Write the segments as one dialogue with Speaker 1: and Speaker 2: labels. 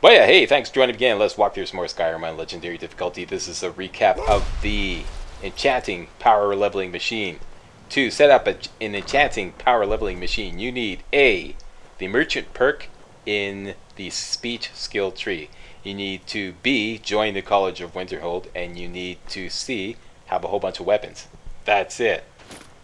Speaker 1: But yeah, hey, thanks for joining again. Let's walk through some more Skyrim on Legendary difficulty. This is a recap of the Enchanting Power Leveling Machine. To set up an Enchanting Power Leveling Machine, you need A, the Merchant perk in the Speech skill tree. You need to B, join the College of Winterhold, and you need to C, have a whole bunch of weapons. That's it.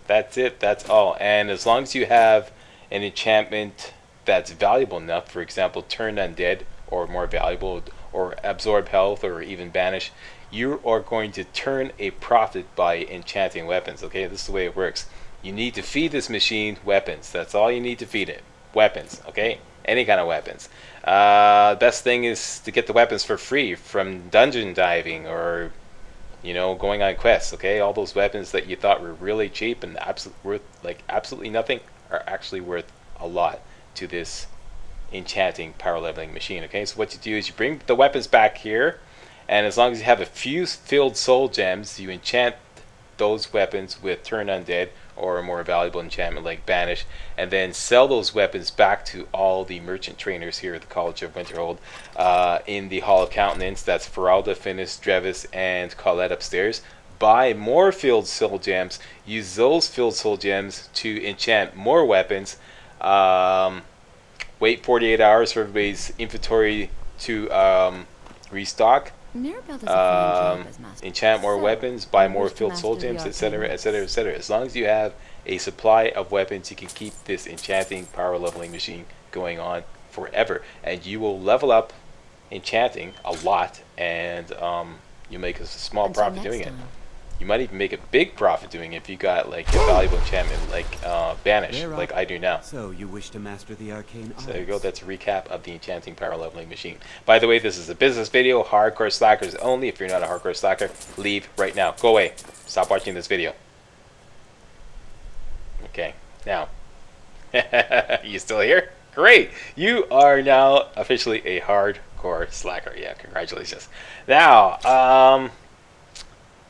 Speaker 1: That's it. That's all. And as long as you have an enchantment that's valuable enough, for example, Turn Undead, or more valuable, or Absorb Health, or even Banish, you are going to turn a profit by enchanting weapons. Okay, this is the way it works. You need to feed this machine weapons. That's all you need to feed it. Weapons, okay? Any kind of weapons. Best thing is to get the weapons for free from dungeon diving or, you know, going on quests. Okay, all those weapons that you thought were really cheap and worth like absolutely nothing are actually worth a lot to this enchanting power leveling machine. Okay, so what you do is you bring the weapons back here, and as long as you have a few filled soul gems, you enchant those weapons with Turn Undead or a more valuable enchantment like Banish, and then sell those weapons back to all the merchant trainers here at the College of Winterhold in the Hall of Countenance. That's Feralda, Finis, Drevis, and Colette upstairs. Buy more filled soul gems, use those filled soul gems to enchant more weapons. Wait 48 hours for everybody's inventory to restock. Enchant more weapons, buy more filled soul gems, etc., etc., etc. As long as you have a supply of weapons, you can keep this enchanting power leveling machine going on forever, and you will level up enchanting a lot, and you make a small profit doing it. You might even make a big profit doing it if you got like a valuable enchantment like Banish, like I do now.
Speaker 2: So you wish to master the arcane arts.
Speaker 1: So there you go, that's a recap of the enchanting power leveling machine. By the way, this is a business video, hardcore slackers only. If you're not a hardcore slacker, leave right now. Go away. Stop watching this video. Okay, now. You still here? Great! You are now officially a hardcore slacker. Yeah, congratulations. Now,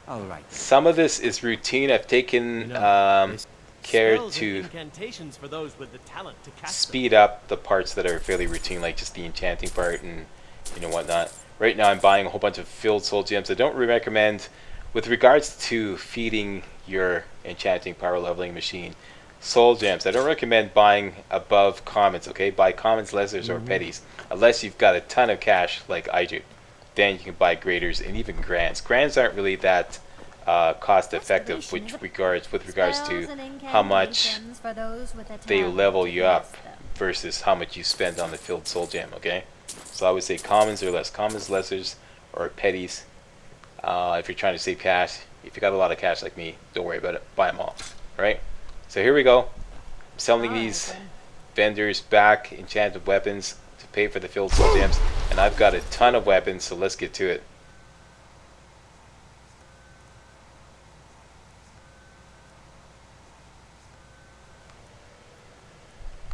Speaker 2: all right.
Speaker 1: Some of this is routine. I've taken care to
Speaker 3: for those with the talent to cast
Speaker 1: speed up the parts that are fairly routine, like just the enchanting part and whatnot. Right now I'm buying a whole bunch of filled soul gems. I don't recommend, with regards to feeding your enchanting power leveling machine, soul gems, I don't recommend buying above commons. Okay, buy commons, lessers, or petties, unless you've got a ton of cash like I do. Then you can buy graders and even grands. Grands aren't really that cost effective with regards to how much they level you up versus how much you spend on the filled soul gem. Okay, so I would say commons or less, commons, lessers, or petties. If you're trying to save cash, if you got a lot of cash like me, don't worry about it. Buy them all. Right? So here we go. I'm selling these vendors back enchanted weapons to pay for the filled soul gems, and I've got a ton of weapons, so let's get to it.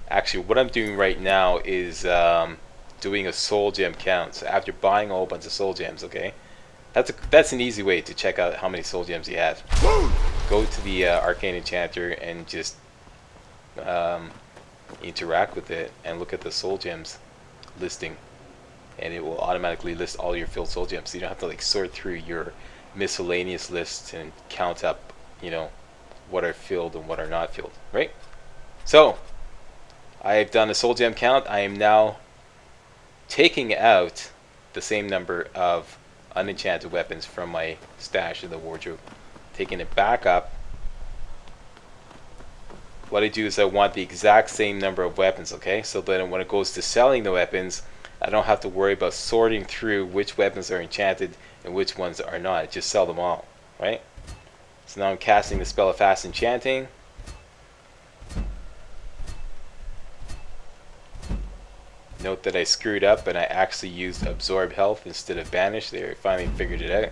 Speaker 1: Actually, what I'm doing right now is doing a soul gem count. So after buying a whole bunch of soul gems, okay, that's an easy way to check out how many soul gems you have. Go to the Arcane Enchanter and just interact with it and look at the soul gems listing, and it will automatically list all your filled soul gems, so you don't have to like sort through your miscellaneous lists and count up, what are filled and what are not filled, right? So I've done a soul gem count. I am now taking out the same number of unenchanted weapons from my stash in the wardrobe, taking it back up. What I do is I want the exact same number of weapons, okay? So then when it goes to selling the weapons, I don't have to worry about sorting through which weapons are enchanted and which ones are not. I just sell them all, right? So now I'm casting the spell of Fast Enchanting. Note that I screwed up and I actually used Absorb Health instead of Banish. There, I finally figured it out.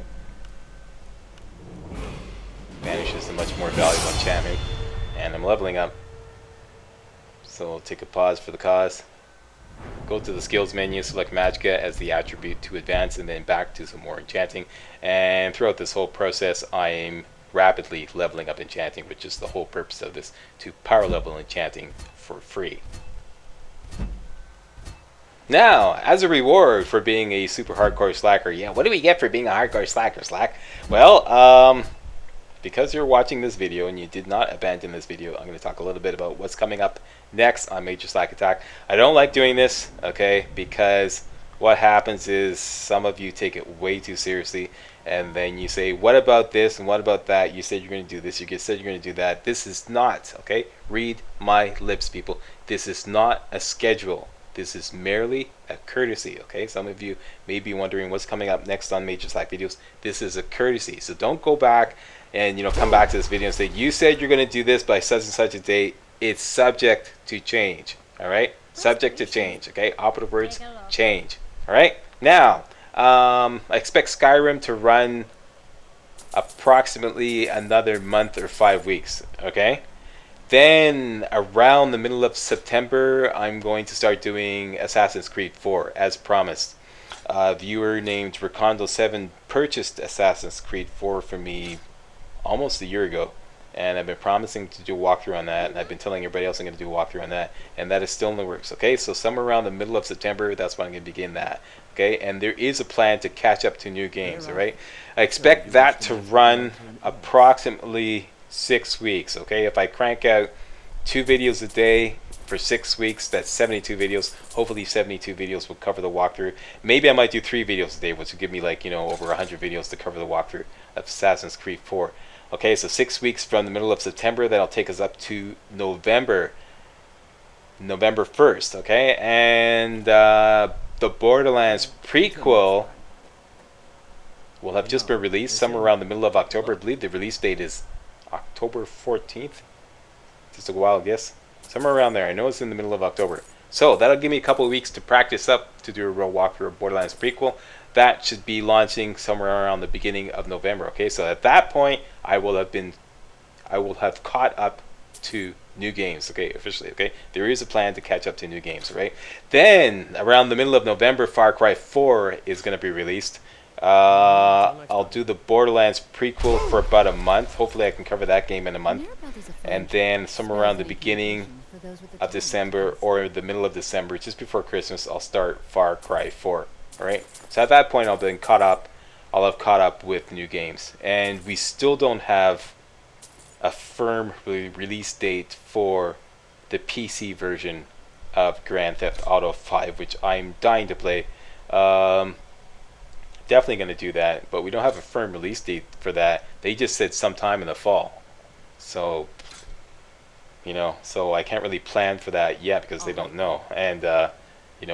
Speaker 1: Banish is a much more valuable enchantment. And I'm leveling up. So I'll take a pause for the cause. Go to the skills menu, select Magicka as the attribute to advance, and then back to some more enchanting. And throughout this whole process, I'm rapidly leveling up enchanting, which is the whole purpose of this, to power level enchanting for free. Now, as a reward for being a super hardcore slacker, yeah, what do we get for being a hardcore slacker, Slack? Well, because you're watching this video and you did not abandon this video, I'm going to talk a little bit about what's coming up next on MajorSlackAttack. I don't like doing this, okay, because what happens is some of you take it way too seriously, and then you say, what about this and what about that? You said you're going to do this, you said you're going to do that. This is not, okay, read my lips, people. This is not a schedule. This is merely a courtesy, okay? Some of you may be wondering what's coming up next on Major Slack videos. This is a courtesy, so don't go back and come back to this video and say, you said you're going to do this by such and such a date. It's subject to change, all right? Subject to change, okay? Operative words, change, all right? Now, I expect Skyrim to run approximately another month or 5 weeks, okay? Then around the middle of September, I'm going to start doing Assassin's Creed 4 as promised. A viewer named Recondo7 purchased Assassin's Creed 4 for me almost a year ago, and I've been promising to do a walkthrough on that, and I've been telling everybody else I'm going to do a walkthrough on that, and that is still in the works. Okay, so somewhere around the middle of September, that's when I'm going to begin that. Okay, and there is a plan to catch up to new games. All right, I expect that to run approximately 6 weeks. Okay, if I crank out 2 videos a day for 6 weeks, that's 72 videos. Hopefully 72 videos will cover the walkthrough. Maybe I might do 3 videos a day, which would give me like, over 100 videos to cover the walkthrough of Assassin's Creed 4. Okay, so 6 weeks from the middle of September, that'll take us up to November 1st, okay? And the Borderlands prequel will have just been released somewhere around the middle of October. I believe the release date is October 14th. Just a wild guess. Somewhere around there. I know it's in the middle of October. So that'll give me a couple of weeks to practice up to do a real walkthrough of Borderlands prequel. That should be launching somewhere around the beginning of November. Okay, so at that point, I will have caught up to new games. Okay, officially. Okay, there is a plan to catch up to new games. Right. Then around the middle of November, Far Cry 4 is going to be released. I'll do the Borderlands prequel for about a month. Hopefully, I can cover that game in a month. And then somewhere around the beginning of December or the middle of December, just before Christmas, I'll start Far Cry 4. Alright, so at that point I'll have caught up with new games, and we still don't have a firm release date for the PC version of Grand Theft Auto 5, which I'm dying to play. Definitely going to do that, but we don't have a firm release date for that. They just said sometime in the fall, so so I can't really plan for that yet because they don't know. And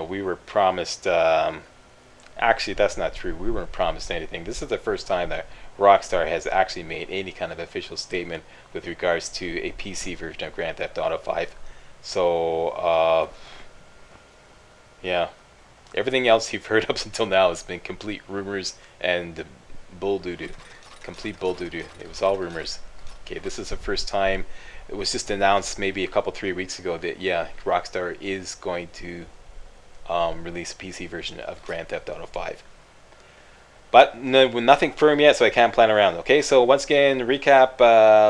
Speaker 1: we were promised. Actually, that's not true. We weren't promised anything. This is the first time that Rockstar has actually made any kind of official statement with regards to a PC version of Grand Theft Auto 5. So, yeah. Everything else you've heard up until now has been complete rumors and bull doo-doo. Complete bull doo-doo. It was all rumors. Okay, this is the first time. It was just announced maybe a couple, 3 weeks ago that, yeah, Rockstar is going to release a PC version of Grand Theft Auto 5. But nothing firm yet, so I can't plan around. Okay, so once again, recap,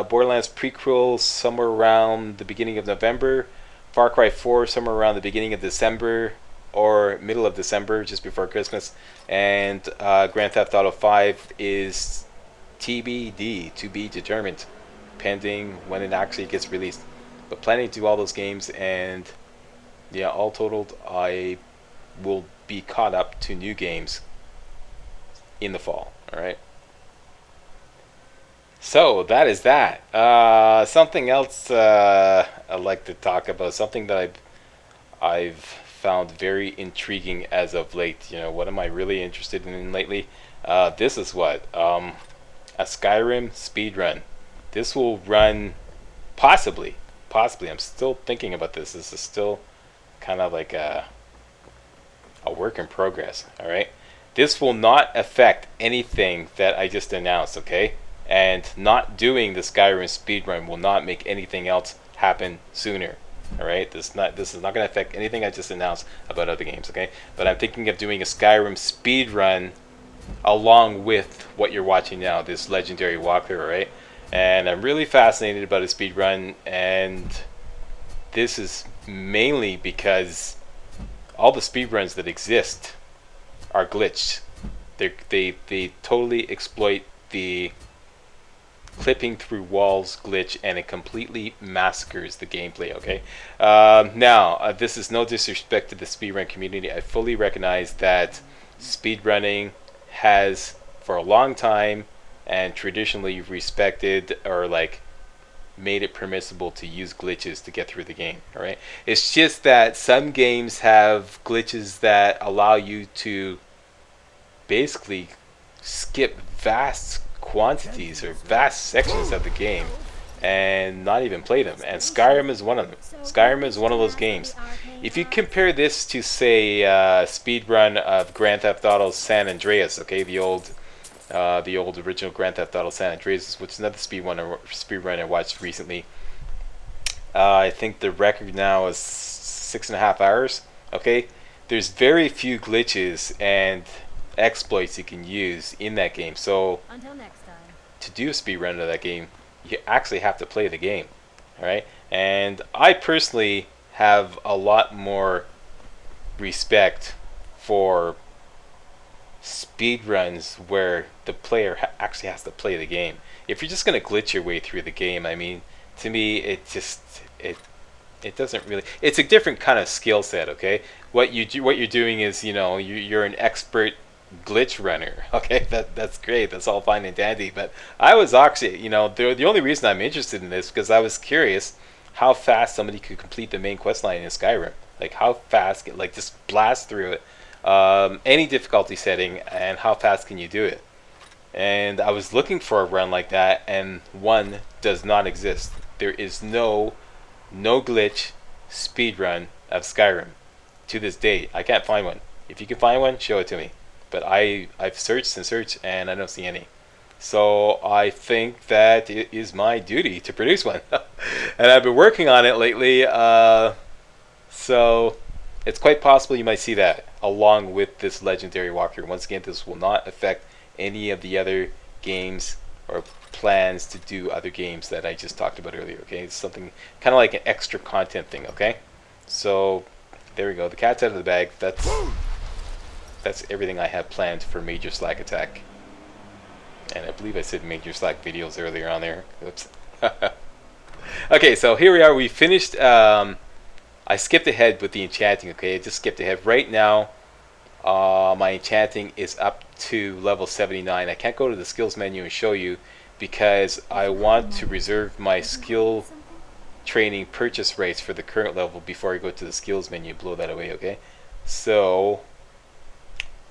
Speaker 1: Borderlands prequel somewhere around the beginning of November, Far Cry 4 somewhere around the beginning of December or middle of December, just before Christmas, and Grand Theft Auto 5 is TBD, to be determined, pending when it actually gets released. But planning to do all those games, and yeah, all totaled, I will be caught up to new games in the fall. Alright, so that is that. Something else I'd like to talk about, something that I've found very intriguing as of late. What am I really interested in lately? This is what a Skyrim speedrun. This will run possibly. I'm still thinking about this. This is still kind of like a work in progress. All right, this will not affect anything that I just announced. Okay, and not doing the Skyrim speedrun will not make anything else happen sooner. All right, this is not going to affect anything I just announced about other games. Okay, but I'm thinking of doing a Skyrim speedrun along with what you're watching now, this legendary walkthrough. Right, and I'm really fascinated about a speedrun, and this is mainly because all the speedruns that exist are glitched. They totally exploit the clipping through walls glitch, and it completely massacres the gameplay. Okay, now this is no disrespect to the speedrun community. I fully recognize that speedrunning has for a long time and traditionally respected or like made it permissible to use glitches to get through the game. All right, it's just that some games have glitches that allow you to basically skip vast quantities or vast sections of the game and not even play them, and Skyrim is one of them. Skyrim is one of those games. If you compare this to, say, speedrun of Grand Theft Auto San Andreas, okay, the old original Grand Theft Auto San Andreas, which is another speedrun I watched recently. I think the record now is 6.5 hours. Okay, there's very few glitches and exploits you can use in that game. So
Speaker 4: Until next time.
Speaker 1: to do a speedrun of that game, you actually have to play the game. Alright? And I personally have a lot more respect for speedruns where the player actually has to play the game. If you're just going to glitch your way through the game, I mean, to me, it doesn't really. It's a different kind of skill set. Okay, what you're doing is, you know, you're an expert glitch runner. Okay, that's great. That's all fine and dandy. But I was actually, you know, the only reason I'm interested in this because I was curious how fast somebody could complete the main quest line in Skyrim. Like how fast, like just blast through it, any difficulty setting, and how fast can you do it? And I was looking for a run like that, and one does not exist. There is no glitch speedrun of Skyrim to this day. I can't find one. If you can find one, show it to me. But I've searched and searched, and I don't see any. So I think that it is my duty to produce one. And I've been working on it lately. So it's quite possible you might see that along with this legendary walkthrough. Once again, this will not affect any of the other games or plans to do other games that I just talked about earlier. Okay, it's something kind of like an extra content thing. Okay, so there we go. The cat's out of the bag. That's everything I have planned for MajorSlackAttack. And I believe I said MajorSlack videos earlier on there. Oops. Okay, so here we are. We finished. I skipped ahead with the enchanting. Okay, I just skipped ahead. Right now, my enchanting is up to level 79. I can't go to the skills menu and show you because I want to reserve my skill training purchase rates for the current level before I go to the skills menu. Blow that away. Okay, so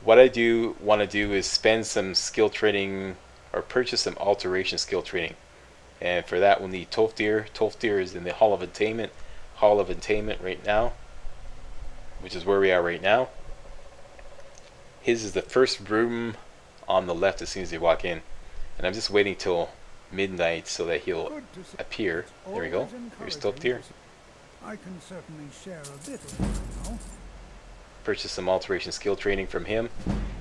Speaker 1: what I do want to do is spend some skill training or purchase some alteration skill training, and for that we'll need Tolfdir. Tolfdir is in the Hall of Attainment right now, which is where we are right now. His is the first room on the left as soon as you walk in, and I'm just waiting till midnight so that he'll appear. There we go. Here's Tolfdir.
Speaker 5: I can certainly share a bit of it, you know.
Speaker 1: Purchase some alteration skill training from him.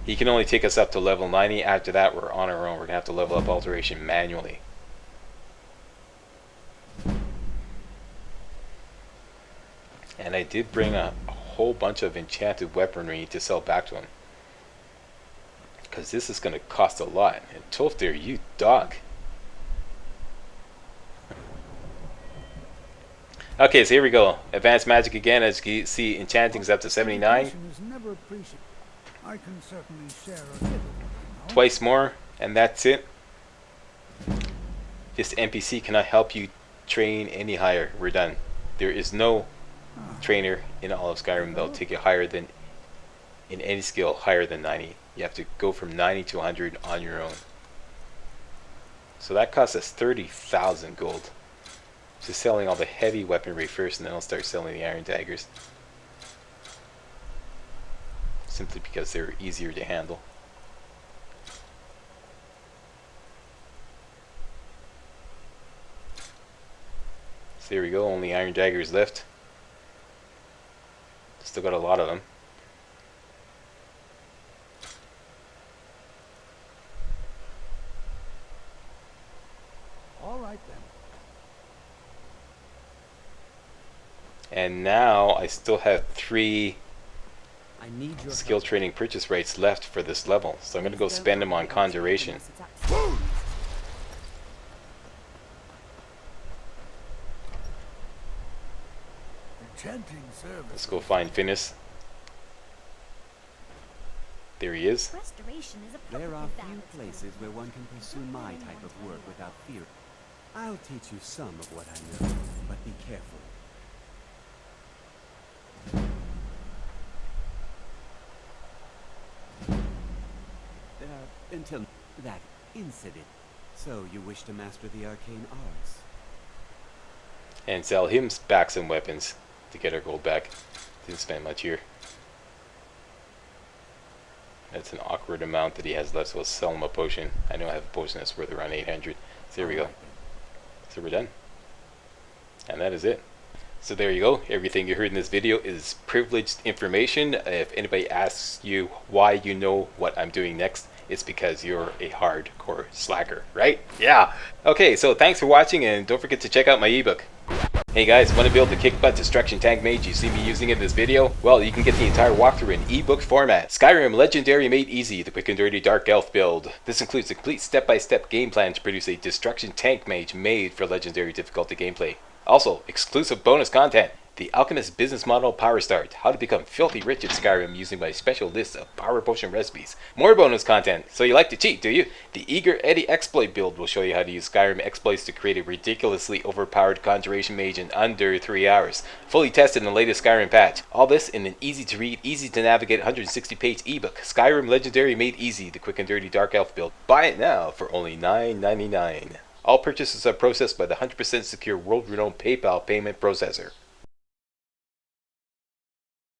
Speaker 1: He can only take us up to level 90. After that, we're on our own. We're gonna have to level up alteration manually. And I did bring a whole bunch of enchanted weaponry to sell back to him, because this is going to cost a lot. And Tolfdir, you dog. Okay, so here we go. Advanced magic again. As you can see, enchanting's up to 79.
Speaker 5: I can certainly share a bit of it, you know.
Speaker 1: Twice more, and that's it. This NPC cannot help you train any higher. We're done. There is no trainer in all of Skyrim that'll take you higher than, in any skill, higher than 90. You have to go from 90 to 100 on your own. So that costs us 30,000 gold. Just selling all the heavy weaponry first, and then I'll start selling the iron daggers. Simply because they're easier to handle. So there we go, only iron daggers left. Still got a lot of them.
Speaker 5: All right then.
Speaker 1: And now I still have 3
Speaker 2: need your
Speaker 1: skill
Speaker 2: help.
Speaker 1: training purchase rates left for this level, so I'm gonna go spend them on Conjuration.
Speaker 5: Enchanting service.
Speaker 1: Let's go find Finis. There he is.
Speaker 4: Restoration is a
Speaker 2: There are
Speaker 4: perfectly
Speaker 2: few
Speaker 4: valid
Speaker 2: places where one can pursue my type of work without fear. I'll teach you some of what I know, but be careful. Until that incident. So you wish to master the arcane arts?
Speaker 1: And sell him back some weapons to get our gold back. Didn't spend much here. That's an awkward amount that he has left, so we'll sell him a potion. I know I have a potion that's worth around 800. So there we go. So we're done. And that is it. So there you go. Everything you heard in this video is privileged information. If anybody asks you why you know what I'm doing next, it's because you're a hardcore slacker, right? Yeah. Okay, so thanks for watching, and don't forget to check out my ebook. Hey guys, want to build the kick butt destruction tank mage you see me using in this video? Well, you can get the entire walkthrough in ebook format. Skyrim Legendary Made Easy, the quick and dirty dark elf build. This includes a complete step-by-step game plan to produce a destruction tank mage made for legendary difficulty gameplay. Also, exclusive bonus content. The Alchemist Business Model Power Start. How to become filthy rich in Skyrim using my special list of power potion recipes. More bonus content. So you like to cheat, do you? The Eager Eddie exploit build will show you how to use Skyrim exploits to create a ridiculously overpowered Conjuration mage in under 3 hours. Fully tested in the latest Skyrim patch. All this in an easy to read, easy to navigate 160-page ebook. Skyrim Legendary Made Easy, the quick and dirty dark elf build. Buy it now for only $9.99. All purchases are processed by the 100% secure world-renowned PayPal payment processor.